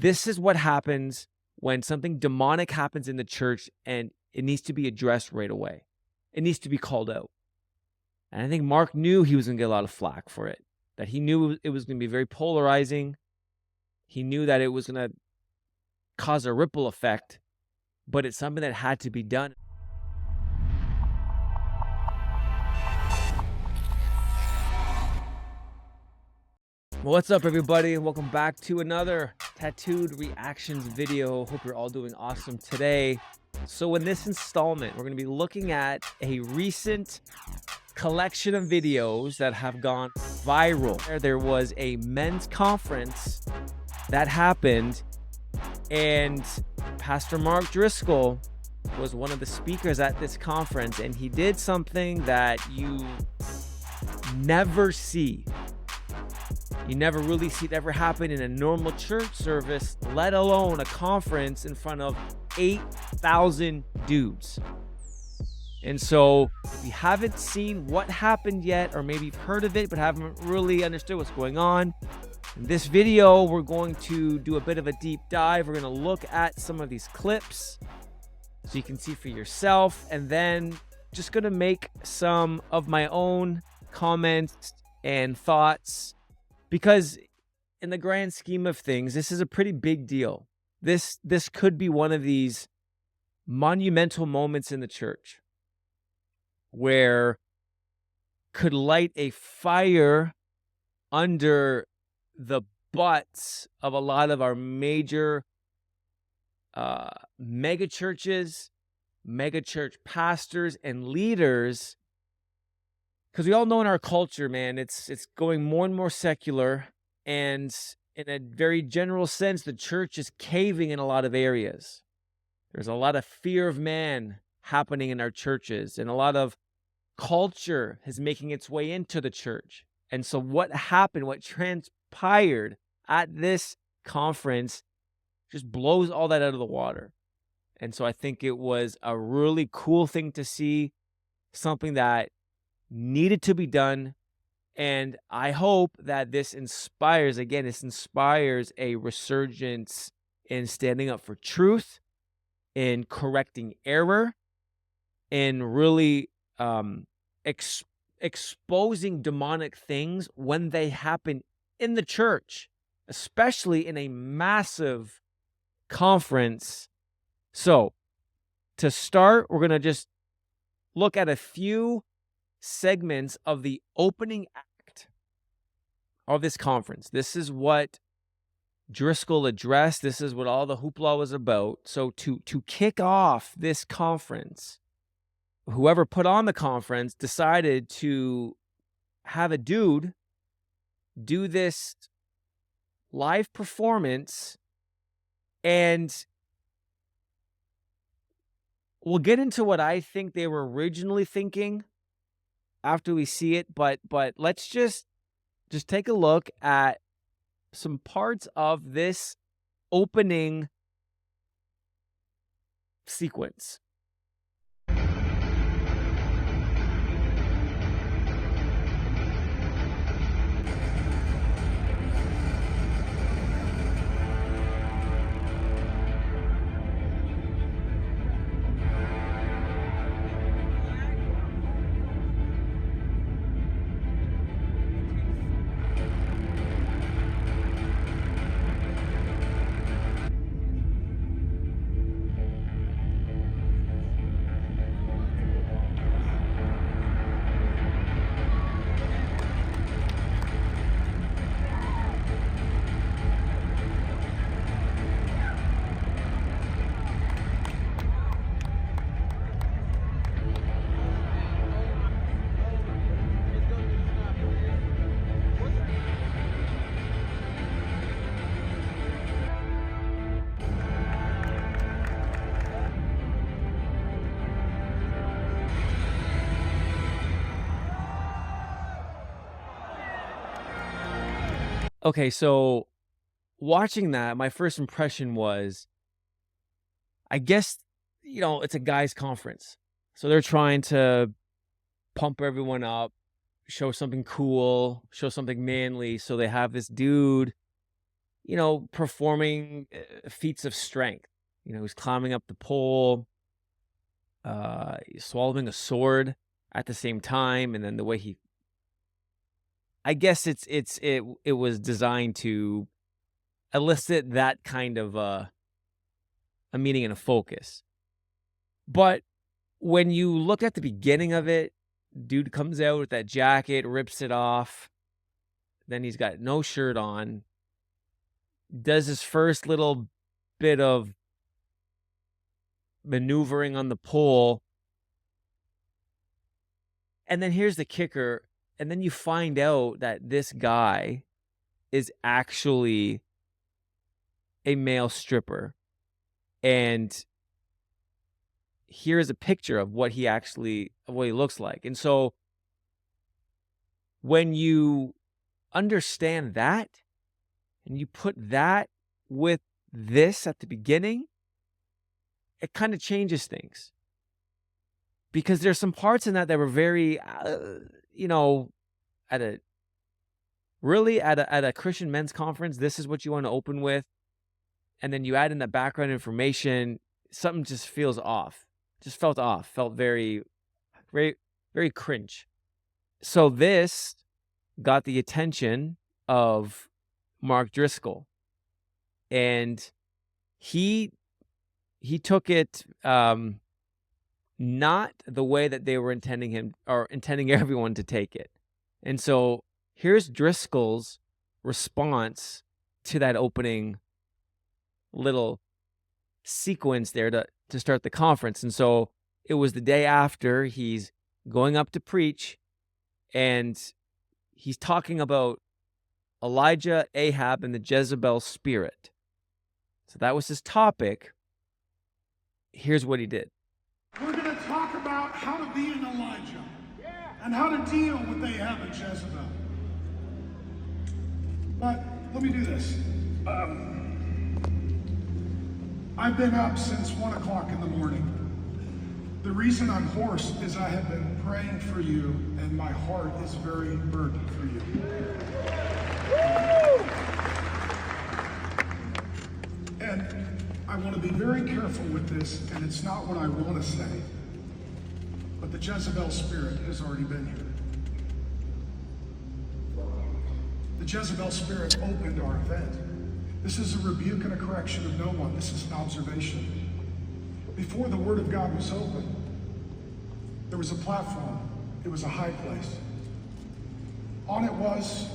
This is what happens when something demonic happens in the church, and it needs to be addressed right away. It needs to be called out. And I think Mark knew he was going to get a lot of flack for it, that he knew it was going to be very polarizing. He knew that it was going to cause a ripple effect, but it's something that had to be done. Well, what's up, everybody? Welcome back to another Tattooed Reactions video. Hope you're all doing awesome today. So in this installment, we're going to be looking at a recent collection of videos that have gone viral. There was a men's conference that happened, and Pastor Mark Driscoll was one of the speakers at this conference, and he did something that you never see. You never really see it ever happen in a normal church service, let alone a conference in front of 8,000 dudes. And so if you haven't seen what happened yet, or maybe you've heard of it but haven't really understood what's going on, in this video we're going to do a bit of a deep dive. We're going to look at some of these clips so you can see for yourself, and then just going to make some of my own comments and thoughts, because in the grand scheme of things, this is a pretty big deal. This could be one of these monumental moments in the church where could light a fire under the butts of a lot of our major mega churches, mega church pastors and leaders. Because we all know in our culture, man, it's going more and more secular, and in a very general sense, the church is caving in a lot of areas. There's a lot of fear of man happening in our churches, and a lot of culture is making its way into the church. And so what happened, what transpired at this conference just blows all that out of the water. And so I think it was a really cool thing to see, something that needed to be done. And I hope that this inspires a resurgence in standing up for truth, in correcting error, in really exposing demonic things when they happen in the church, especially in a massive conference. So to start, we're going to just look at a few segments of the opening act of this conference. This is what Driscoll addressed. This is what all the hoopla was about. So to kick off this conference, whoever put on the conference decided to have a dude do this live performance, and we'll get into what I think they were originally thinking after we see it, but let's just take a look at some parts of this opening sequence. Okay, so watching that, my first impression was, I guess, it's a guys' conference. So they're trying to pump everyone up, show something cool, show something manly. So they have this dude, performing feats of strength. He's climbing up the pole, swallowing a sword at the same time, and then the way I guess it was designed to elicit that kind of a meaning and a focus. But when you look at the beginning of it, dude comes out with that jacket, rips it off, then he's got no shirt on, does his first little bit of maneuvering on the pole, and then here's the kicker, and then you find out that this guy is actually a male stripper, and here's a picture of what he looks like. And so when you understand that and you put that with this at the beginning, it kind of changes things, because there's some parts in that were very at a Christian men's conference, this is what you want to open with, and then you add in the background information, something just feels off. Just felt off, felt very, very, very cringe. So this got the attention of Mark Driscoll, and he took it not the way that they were intending everyone to take it. And so here's Driscoll's response to that opening little sequence there to start the conference. And so it was the day after he's going up to preach, and he's talking about Elijah, Ahab, and the Jezebel spirit. So that was his topic. Here's what he did. We're going to talk about how to be an Elijah and how to deal with Ahab and Jezebel. But let me do this. I've been up since 1 o'clock in the morning. The reason I'm hoarse is I have been praying for you, and my heart is very burdened for you. And I want to be very careful with this, and it's not what I want to say, but the Jezebel spirit has already been here. The Jezebel spirit opened our event. This is a rebuke and a correction of no one. This is an observation. Before the Word of God was open, there was a platform. It was a high place. On it was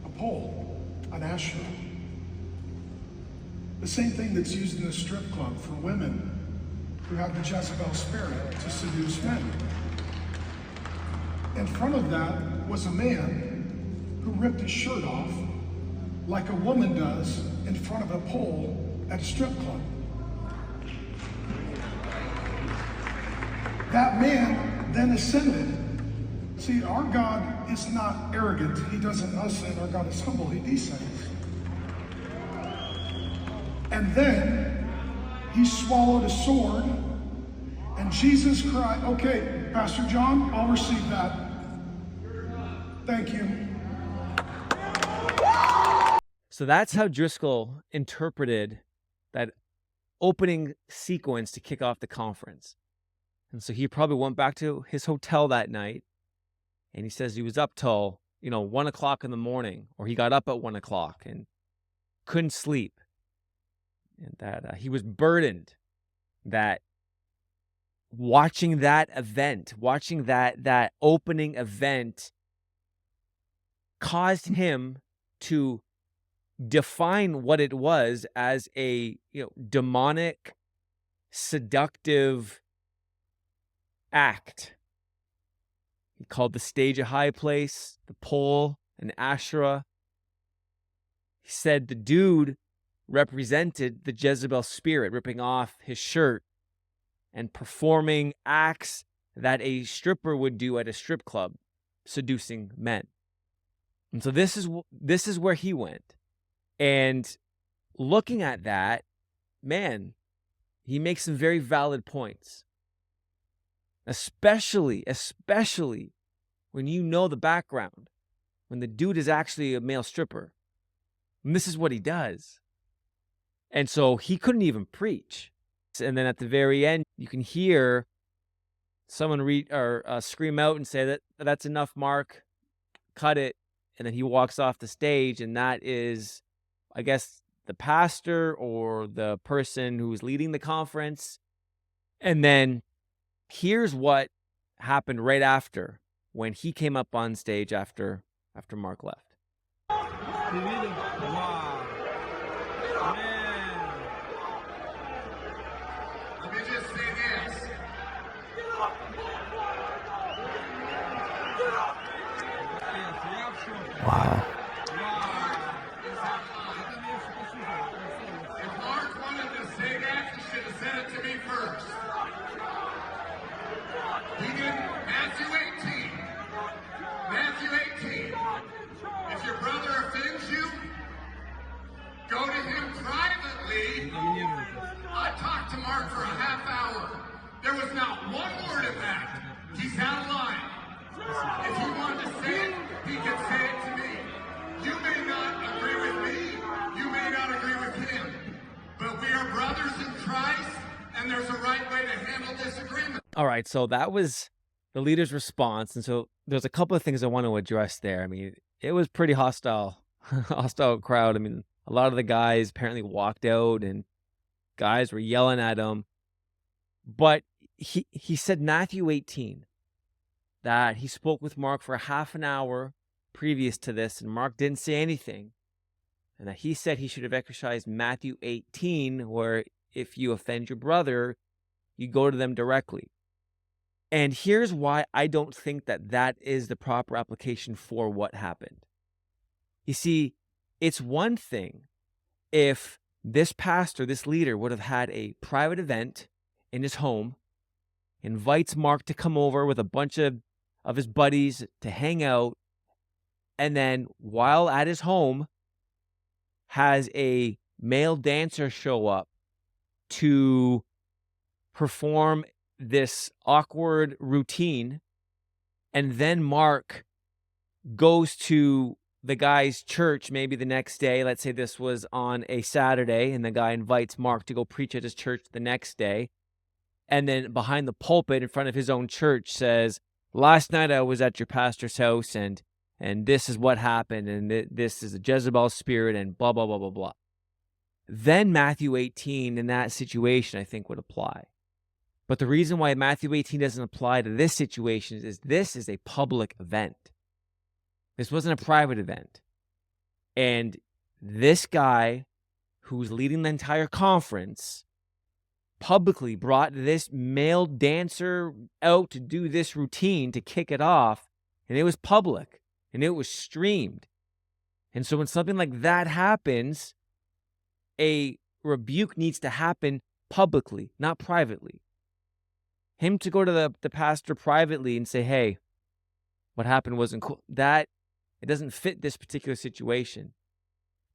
a pole, an Asherah. The same thing that's used in a strip club for women who have the Jezebel spirit to seduce men. In front of that was a man who ripped his shirt off like a woman does in front of a pole at a strip club. That man then ascended. See, our God is not arrogant. He doesn't ascend. Our God is humble. He descends. And then he swallowed a sword, and Jesus cried, okay, Pastor John, I'll receive that. Thank you. So that's how Driscoll interpreted that opening sequence to kick off the conference. And so he probably went back to his hotel that night, and he says he was up till, 1 o'clock in the morning, or he got up at 1 o'clock and couldn't sleep. And that he was burdened that watching that event, watching that opening event caused him to define what it was as a demonic, seductive act. He called the stage a high place, the pole an Asherah. He said the dude represented the Jezebel spirit, ripping off his shirt and performing acts that a stripper would do at a strip club, seducing men. And so this is where he went. And looking at that, man, he makes some very valid points. Especially when you know the background. when the dude is actually a male stripper. And this is what he does. And so he couldn't even preach. And then at the very end, you can hear someone read or scream out and say that that's enough, Mark, cut it. And then he walks off the stage, and that is, I guess, the pastor or the person who's leading the conference. And then here's what happened right after, when he came up on stage after Mark left. Wow. Man. Let me just say this. Wow. If Mark wanted to say that, he should have said it to me first. He didn't. Matthew 18. Matthew 18. If your brother offends you, go to him privately. I talked to Mark for a half hour. There was not one word of that. He's out of line. If he wanted to say it, he could say it to me. You may not agree with me. You may not agree with him. But we are brothers in Christ, and there's a right way to handle disagreement. All right, so that was the leader's response. And so there's a couple of things I want to address there. I mean, it was pretty hostile crowd. I mean, a lot of the guys apparently walked out, and guys were yelling at him. But he said Matthew 18, that he spoke with Mark for a half an hour previous to this, and Mark didn't say anything. And that he said he should have exercised Matthew 18, where if you offend your brother, you go to them directly. And here's why I don't think that that is the proper application for what happened. You see, it's one thing if this pastor, this leader, would have had a private event in his home, invites Mark to come over with a bunch of his buddies to hang out, and then while at his home has a male dancer show up to perform this awkward routine, and then Mark goes to the guy's church maybe the next day. Let's say this was on a Saturday, and the guy invites Mark to go preach at his church the next day, and then behind the pulpit in front of his own church says, last night I was at your pastor's house, and this is what happened, and this is a Jezebel spirit, and blah, blah, blah, blah, blah. Then Matthew 18 in that situation, I think, would apply. But the reason why Matthew 18 doesn't apply to this situation is this is a public event. This wasn't a private event. And this guy who's leading the entire conference publicly brought this male dancer out to do this routine to kick it off, and it was public, and it was streamed. And so when something like that happens, a rebuke needs to happen publicly, not privately. Him to go to the pastor privately and say, hey, what happened wasn't cool, that it doesn't fit this particular situation,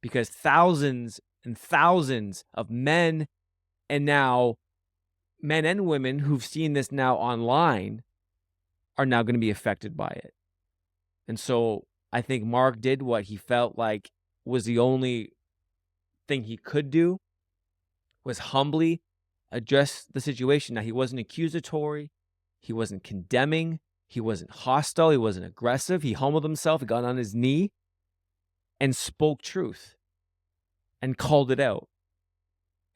because thousands and thousands of men, and now men and women who've seen this now online, are now going to be affected by it. And so I think Mark did what he felt like was the only thing he could do, was humbly address the situation. Now, he wasn't accusatory, he wasn't condemning, he wasn't hostile, he wasn't aggressive. He humbled himself, he got on his knee and spoke truth and called it out.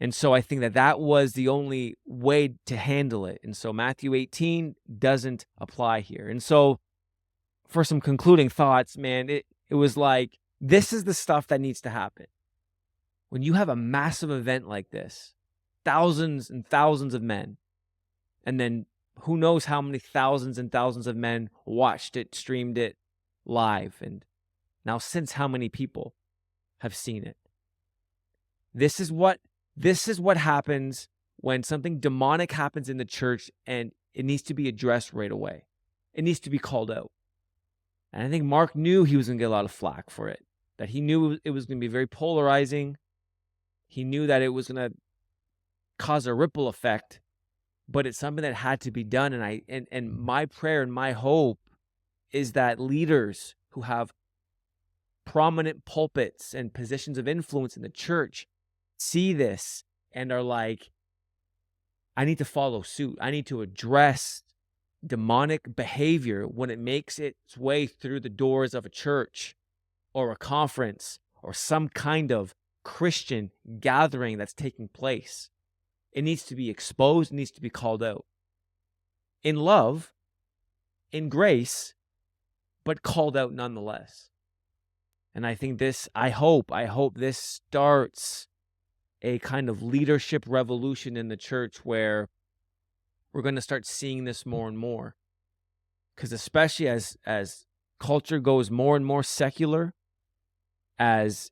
And so I think that that was the only way to handle it. And so Matthew 18 doesn't apply here. And so for some concluding thoughts, man, it was like, this is the stuff that needs to happen. When you have a massive event like this, thousands and thousands of men, and then who knows how many thousands and thousands of men watched it, streamed it live, and now since how many people have seen it. This is what happens when something demonic happens in the church, and it needs to be addressed right away. It needs to be called out. And I think Mark knew he was going to get a lot of flack for it, that he knew it was going to be very polarizing. He knew that it was going to cause a ripple effect, but it's something that had to be done. And my prayer and my hope is that leaders who have prominent pulpits and positions of influence in the church see this and are like, I need to follow suit. I need to address demonic behavior when it makes its way through the doors of a church or a conference or some kind of Christian gathering that's taking place. It needs to be exposed, it needs to be called out. In love, in grace, but called out nonetheless. And I think I hope this starts a kind of leadership revolution in the church where we're going to start seeing this more and more. Because especially as culture goes more and more secular, as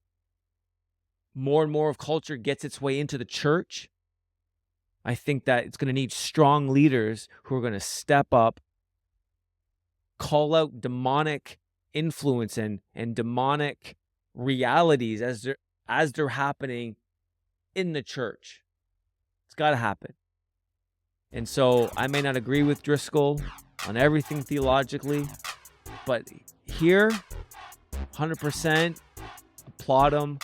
more and more of culture gets its way into the church, I think that it's going to need strong leaders who are going to step up, call out demonic influence and demonic realities as they're happening in the church. It's got to happen. And so I may not agree with Driscoll on everything theologically, but here, 100% applaud him,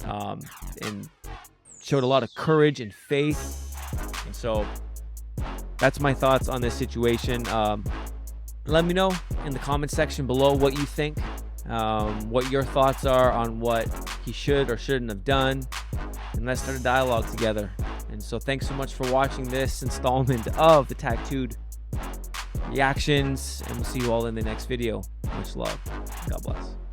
and showed a lot of courage and faith. And so that's my thoughts on this situation. Let me know in the comment section below what you think, what your thoughts are on what he should or shouldn't have done, and let's start a dialogue together. And so thanks so much for watching this installment of the Tattooed Reactions, and we'll see you all in the next video. Much love. God bless.